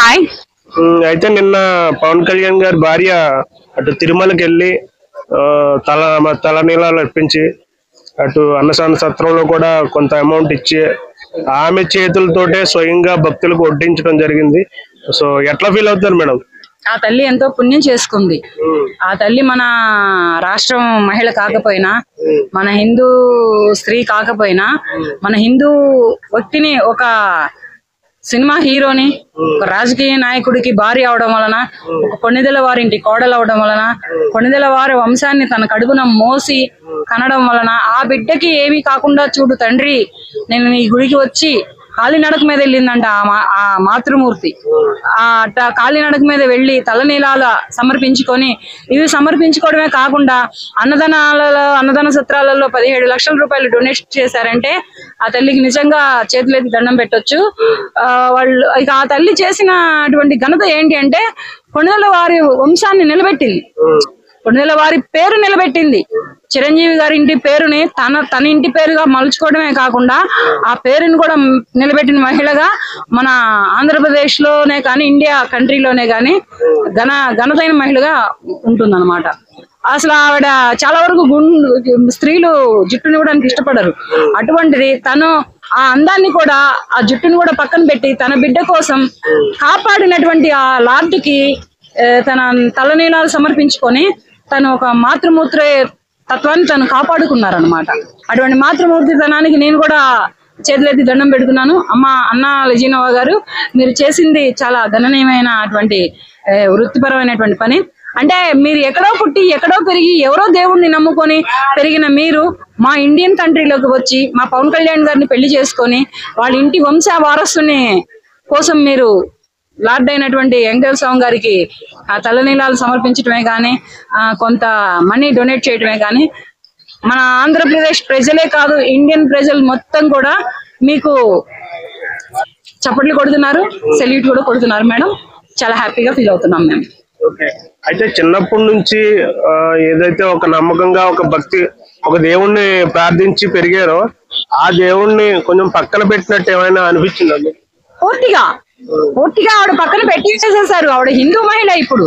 Hi. అయితే నిన్న పవన్ కళ్యాణ్ గారి భార్య అటు తిరుమలకి వెళ్ళి తలనీలాలు అర్పించి అటు అన్నదాన సత్రంలో కూడా కొంత అమౌంట్ ఇచ్చి ఆమె చేతులతోటే స్వయంగా భక్తులకు వడ్డించడం జరిగింది. సో ఎట్లా ఫీల్ అవుతారు మేడం? ఆ తల్లి ఎంతో పుణ్యం చేసుకుంది. ఆ తల్లి మన రాష్ట్రం మహిళ కాకపోయినా, మన హిందూ స్త్రీ కాకపోయినా, మన హిందూ వ్యక్తిని ఒక సినిమా హీరోని, ఒక రాజకీయ నాయకుడికి భార్య అవడం వలన, ఒక కొణిదెల వారింటి కోడలు అవడం వలన, కొణిదెల వారి వంశాన్ని తన కడుపున మోసి కనడం వలన ఆ బిడ్డకి ఏమీ కాకుండా చూడు తండ్రి, నేను నీ గుడికి వచ్చి కాలినడక మీద వెళ్ళిందంట ఆ మాతృమూర్తి. కాలినడక మీద వెళ్లి తలనీలాల సమర్పించుకొని, ఇవి సమర్పించుకోవడమే కాకుండా అన్నదాన సత్రాలలో 17 లక్షల రూపాయలు డొనేట్ చేశారంటే ఆ తల్లికి నిజంగా చేతులెత్తి దండం పెట్టొచ్చు. వాళ్ళు ఇక ఆ తల్లి చేసినటువంటి ఘనత ఏంటి అంటే కొణిదెల వారి వంశాన్ని నిలబెట్టింది, కొణిదెల వారి పేరు నిలబెట్టింది. చిరంజీవి గారి ఇంటి పేరుని తన ఇంటి పేరుగా మలుచుకోవడమే కాకుండా ఆ పేరుని కూడా నిలబెట్టిన మహిళగా మన ఆంధ్రప్రదేశ్ లోనే కానీ, ఇండియా కంట్రీలోనే కానీ ఘనతైన మహిళగా ఉంటుందన్నమాట. అసలు ఆవిడ చాలా వరకు స్త్రీలు జుట్టుని ఇవ్వడానికి ఇష్టపడరు. అటువంటిది తను ఆ అందాన్ని కూడా, ఆ జుట్టుని కూడా పక్కన పెట్టి తన బిడ్డ కోసం కాపాడినటువంటి ఆ లార్డ్కి తన తలనీలాలు సమర్పించుకొని తను ఒక మాతృమూర్తి తత్వాన్ని తను కాపాడుకున్నారనమాట. అటువంటి మాతృమూర్తితనానికి నేను కూడా చేతులెత్తి దండం పెడుతున్నాను. అన్నా లెజినోవా గారు, మీరు చేసింది చాలా గణనీయమైన అటువంటి వృత్తిపరమైనటువంటి పని. అంటే మీరు ఎక్కడో పుట్టి ఎక్కడో పెరిగి ఎవరో దేవుణ్ణి నమ్ముకొని పెరిగిన మీరు మా ఇండియన్ కంట్రీలోకి వచ్చి మా పవన్ కళ్యాణ్ గారిని పెళ్లి చేసుకొని వాళ్ళ ఇంటి వంశ వారసుని కోసం మీరు లార్డ్ అయినటువంటి వెంకటేశ్వర స్వామి గారికి ఆ తలనీలాలు సమర్పించడమే కానీ, కొంత మనీ డొనేట్ చేయడమే కానీ, మన ఆంధ్రప్రదేశ్ ప్రజలే కాదు ఇండియన్ ప్రజలు మొత్తం కూడా మీకు చప్పట్లు కొడుతున్నారు, సెల్యూట్ కూడా కొడుతున్నారు మేడం. చాలా హ్యాపీగా ఫీల్ అవుతున్నాం మేము. అయితే చిన్నప్పటి నుంచి ఏదైతే ఒక నమ్మకంగా ఒక భక్తి, ఒక దేవుణ్ణి ప్రార్థించి పెరిగారో ఆ దేవుణ్ణి కొంచెం పక్కన పెట్టినట్టు ఏమైనా అనిపించిందండి? పూర్తిగా ఆవిడ పక్కన పెట్టేసేసారు. ఆవిడ హిందూ మహిళ. ఇప్పుడు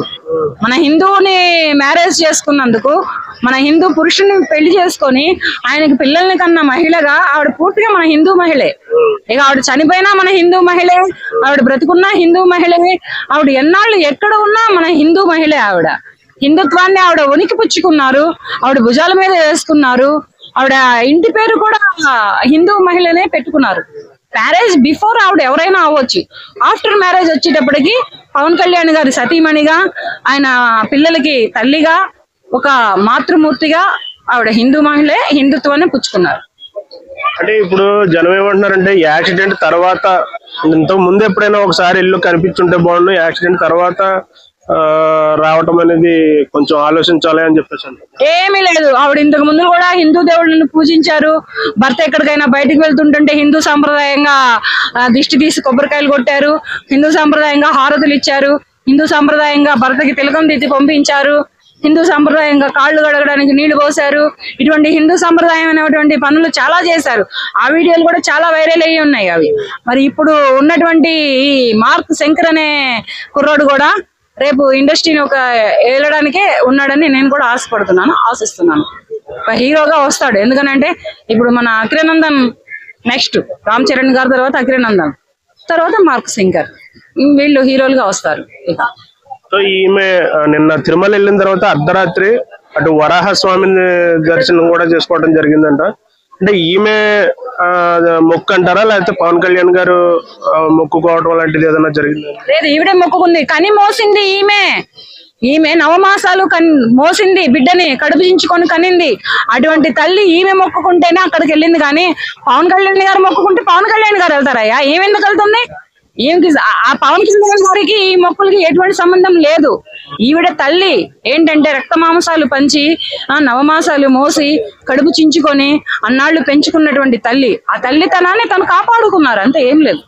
మన హిందువుని మ్యారేజ్ చేసుకున్నందుకు, మన హిందూ పురుషుని పెళ్లి చేసుకొని ఆయనకి పిల్లల్ని కన్నా మహిళగా ఆవిడ పూర్తిగా మన హిందూ మహిళే. ఇక ఆవిడ చనిపోయినా మన హిందూ మహిళే, ఆవిడ బ్రతుకున్నా హిందూ మహిళే, ఆవిడ ఎన్నాళ్ళు ఎక్కడ ఉన్నా మన హిందూ మహిళే. ఆవిడ హిందుత్వాన్ని ఆవిడ ఉనికి పుచ్చుకున్నారు, ఆవిడ భుజాల మీద వేసుకున్నారు. ఆవిడ ఇంటి పేరు కూడా హిందూ మహిళనే పెట్టుకున్నారు. మ్యారేజ్ బిఫోర్ ఆవిడ ఎవరైనా అవ్వచ్చు, ఆఫ్టర్ మ్యారేజ్ వచ్చేటప్పటికి పవన్ కళ్యాణ్ గారి సతీమణిగా, ఆయన పిల్లలకి తల్లిగా, ఒక మాతృమూర్తిగా ఆవిడ హిందూ మహిళే, హిందుత్వాన్ని పుచ్చుకున్నారు. అంటే ఇప్పుడు జనం ఏమంటున్నారంటే యాక్సిడెంట్ తర్వాత, ఇంతకు ముందు ఎప్పుడైనా ఒకసారి ఇల్లు కనిపించుంటే బాగుండు, యాక్సిడెంట్ తర్వాత రావటం అనేది కొంచెం ఆలోచించాలి అని చెప్పేసి అంటారు. ఏమీ లేదు, ఆవిడ ఇంతకు ముందు కూడా హిందూ దేవుళ్ళని పూజించారు. భర్త ఎక్కడికైనా బయటకు వెళ్తుంటుంటే హిందూ సాంప్రదాయంగా దిష్టి తీసి కొబ్బరికాయలు కొట్టారు, హిందూ సాంప్రదాయంగా హారతులు ఇచ్చారు, హిందూ సాంప్రదాయంగా భర్తకి తిలకం దిద్ది పంపించారు, హిందూ సాంప్రదాయంగా కాళ్ళు కడగడానికి నీళ్లు పోసారు. ఇటువంటి హిందూ సాంప్రదాయమైనటువంటి పనులు చాలా చేశారు. ఆ వీడియోలు కూడా చాలా వైరల్ అయ్యి ఉన్నాయి అవి. మరి ఇప్పుడు ఉన్నటువంటి ఈ మార్క్ శంకర్ అనే కుర్రోడు కూడా రేపు ఇండస్ట్రీని ఒక ఏలడానికే ఉన్నాడని నేను కూడా ఆశిస్తున్నాను. ఒక హీరోగా వస్తాడు. ఎందుకనంటే ఇప్పుడు మన అఖిరానందన్ నెక్స్ట్, రామ్ చరణ్ గారి తర్వాత అఖిరానందన్, తర్వాత మార్క్ శంకర్, వీళ్ళు హీరోలుగా వస్తారు. ఇక సో ఈమె నిన్న తిరుమల వెళ్ళిన తర్వాత అర్ధరాత్రి అటు వరాహ స్వామిని దర్శనం కూడా చేసుకోవడం జరిగిందంట. అంటే ఈమె మొక్కు అంటారా, లేకపోతే పవన్ కళ్యాణ్ గారు మొక్కుకోవడం లాంటిది ఏదైనా జరిగిందా? లేదు, ఈవిడే మొక్కుకుంది. కని మోసింది ఈమె నవమాసాలు మోసింది, బిడ్డని కడుపుంచుకొని కనింది. అటువంటి తల్లి ఈమె మొక్కుకుంటేనే అక్కడికి వెళ్ళింది. కానీ పవన్ కళ్యాణ్ గారు మొక్కుకుంటే పవన్ కళ్యాణ్ గారు వెళ్తారయ్యా? ఏమెందుకు వెళ్తుంది? ఆ పవన్ కళ్యాణ్ గారికి ఈ మొక్కులకి ఎటువంటి సంబంధం లేదు. ఈవిడ తల్లి ఏంటంటే రక్త మాంసాలు పంచి నవమాసాలు మోసి కడుపు చించుకొని అన్నాళ్ళు పెంచుకున్నటువంటి తల్లి. ఆ తల్లితనాన్ని తను కాపాడుకున్నారు, అంతే, ఏం లేదు.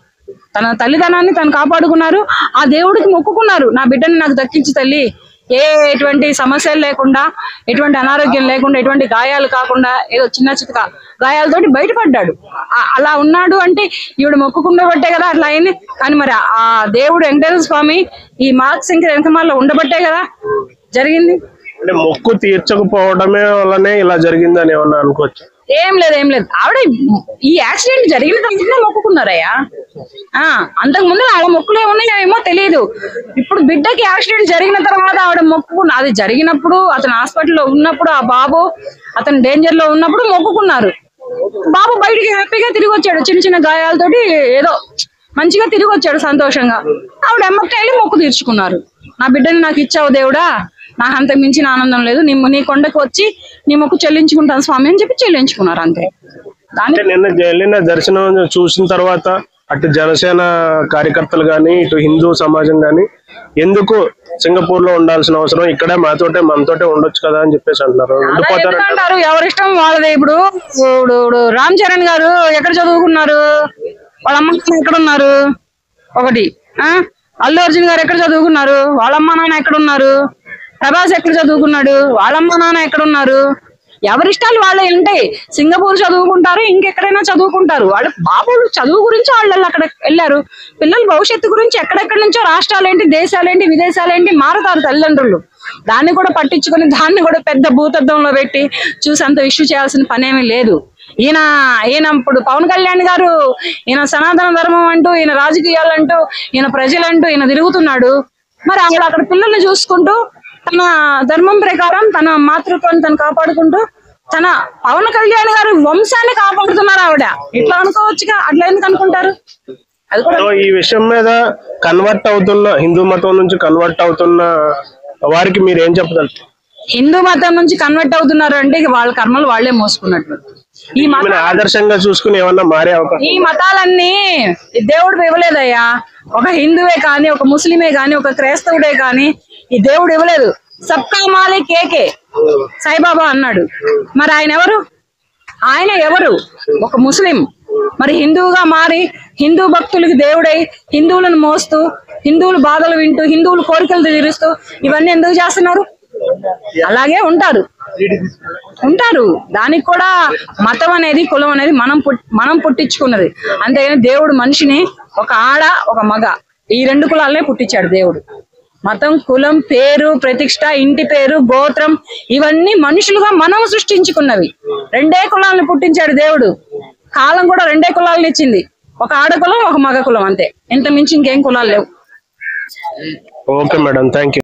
తన తల్లితనాన్ని తను కాపాడుకున్నారు. ఆ దేవుడికి మొక్కుకున్నారు, నా బిడ్డని నాకు దక్కించి తల్లి, ఎటువంటి సమస్యలు లేకుండా, ఎటువంటి అనారోగ్యం లేకుండా, ఎటువంటి గాయాలు కాకుండా, ఏదో చిన్న చితక గాయాలతోటి బయటపడ్డాడు. అలా ఉన్నాడు అంటే ఈవిడ మొక్కుకుండబట్టే కదా అట్లా అయింది. కానీ మరి ఆ దేవుడు వెంకటేశ్వర స్వామి ఈ మార్క్ శంకర్ వెనకమాల్లో ఉండబట్టే కదా జరిగింది. అంటే మొక్కు తీర్చకపోవడమే వల్లనే ఇలా జరిగిందని ఏమన్నా అనుకోవచ్చు? ఏం లేదు ఆవిడ ఈ యాక్సిడెంట్ జరిగిన తర్వాత మొక్కుకున్నారయ్యా. అంతకు ముందు ఆవిడ మొక్కులు ఏమున్నాయేమో తెలియదు. ఇప్పుడు బిడ్డకి యాక్సిడెంట్ జరిగిన తర్వాత ఆవిడ మొక్కుకున్నారు. అది జరిగినప్పుడు అతను హాస్పిటల్లో ఉన్నప్పుడు, ఆ బాబు అతను డేంజర్ లో ఉన్నప్పుడు మొక్కుకున్నారు. బాబు బయటికి హ్యాపీగా తిరిగి వచ్చాడు, చిన్న చిన్న గాయాలతోటి ఏదో మంచిగా తిరిగి వచ్చాడు సంతోషంగా. ఆవిడ ఎమ్మకి వెళ్ళి మొక్కు తీర్చుకున్నారు. నా బిడ్డని నాకు ఇచ్చావు దేవుడా, నాకు అంత మించిన ఆనందం లేదు, నీ కొండకు వచ్చి నీ మొక్కు చెల్లించుకుంటాను స్వామి అని చెప్పి చెల్లించుకున్నారు అంతే. నిన్న వెళ్ళిన దర్శనం చూసిన తర్వాత అటు జనసేన కార్యకర్తలు గాని, ఇటు హిందూ సమాజం గాని ఎందుకు సింగపూర్ లో ఉండాల్సిన అవసరం, ఇక్కడే మనతోటే ఉండొచ్చు కదా అని చెప్పేసి అంటున్నారు. అంటారు ఎవరిష్టం వాళ్ళది. ఇప్పుడు రామ్ చరణ్ గారు ఎక్కడ చదువుకున్నారు, వాళ్ళ అమ్మ నాన్న ఎక్కడ ఉన్నారు ఒకటి. అల్లు అర్జున్ గారు ఎక్కడ చదువుకున్నారు, వాళ్ళ అమ్మ నాన్న ఎక్కడ ఉన్నారు. ప్రభాస్ ఎక్కడ చదువుకున్నాడు, వాళ్ళమ్మ నాన్న ఎక్కడ ఉన్నారు. ఎవరిష్టాలు వాళ్ళే ఉంటాయి. సింగపూర్ చదువుకుంటారు, ఇంకెక్కడైనా చదువుకుంటారు. వాళ్ళ బాబులు చదువు గురించి వాళ్ళు అక్కడ వెళ్ళారు. పిల్లల భవిష్యత్తు గురించి ఎక్కడెక్కడి నుంచో రాష్ట్రాలేంటి, దేశాలేంటి, విదేశాలేంటి మారుతారు తల్లిదండ్రులు. దాన్ని కూడా పట్టించుకొని దాన్ని కూడా పెద్ద భూతత్వంలో పెట్టి చూసి అంత ఇష్యూ చేయాల్సిన పనేమీ లేదు. ఈయన ఇప్పుడు పవన్ కళ్యాణ్ గారు ఈయన సనాతన ధర్మం అంటూ, ఈయన రాజకీయాలంటూ, ఈయన ప్రజలంటూ ఈయన తిరుగుతున్నాడు. మరి ఆవిడ అక్కడ పిల్లల్ని చూసుకుంటూ తన ధర్మం ప్రకారం తన మాతృత్వాన్ని తను కాపాడుకుంటూ తన పవన్ కళ్యాణ్ గారి వంశాన్ని కాపాడుతున్నారు ఆవిడ. ఇట్లా అనుకోవచ్చుగా, అట్లా ఎందుకు అనుకుంటారు? అది కూడా ఈ విషయం మీద కన్వర్ట్ అవుతున్న హిందూ మతం నుంచి కన్వర్ట్ అవుతున్న వారికి మీరు ఏం చెప్పగలరు? హిందూ మతం నుంచి కన్వర్ట్ అవుతున్నారు అంటే వాళ్ళ కర్మలు వాళ్లే మోసుకున్నట్లు. ఈ ఆదర్శంగా చూసుకుని ఏమన్నా మారే అవకాశం? ఈ మతాలన్నీ దేవుడు ఇవ్వలేదయ్యా. ఒక హిందువే కానీ, ఒక ముస్లిమే కానీ, ఒక క్రైస్తవుడే కానీ ఈ దేవుడు ఇవ్వలేదు. సబ్కా మాలిక్ ఏకే సాయిబాబా అన్నాడు. మరి ఆయన ఎవరు? ఒక ముస్లిం. మరి హిందువుగా మారి హిందూ భక్తులకి దేవుడై హిందువులను మోస్తూ, హిందువుల బాధలు వింటూ, హిందువుల కోరికలు తీరుస్తూ ఇవన్నీ ఎందుకు చేస్తున్నారు? అలాగే ఉంటారు. దానికి కూడా మతం అనేది, కులం అనేది మనం పుట్టించుకున్నది. అంతేగాని దేవుడు మనిషిని ఒక ఆడ, ఒక మగ ఈ రెండు కులాలనే పుట్టించాడు దేవుడు. మతం, కులం, పేరు, ప్రతిష్ట, ఇంటి పేరు, గోత్రం ఇవన్నీ మనుషులుగా మనం సృష్టించుకున్నవి. రెండే కులాలను పుట్టించాడు దేవుడు. కాలం కూడా రెండే కులాలను ఇచ్చింది, ఒక ఆడ కులం, ఒక మగ కులం అంతే. ఇంత మించి ఇంకేం కులాలు లేవు. Okay madam, thank you.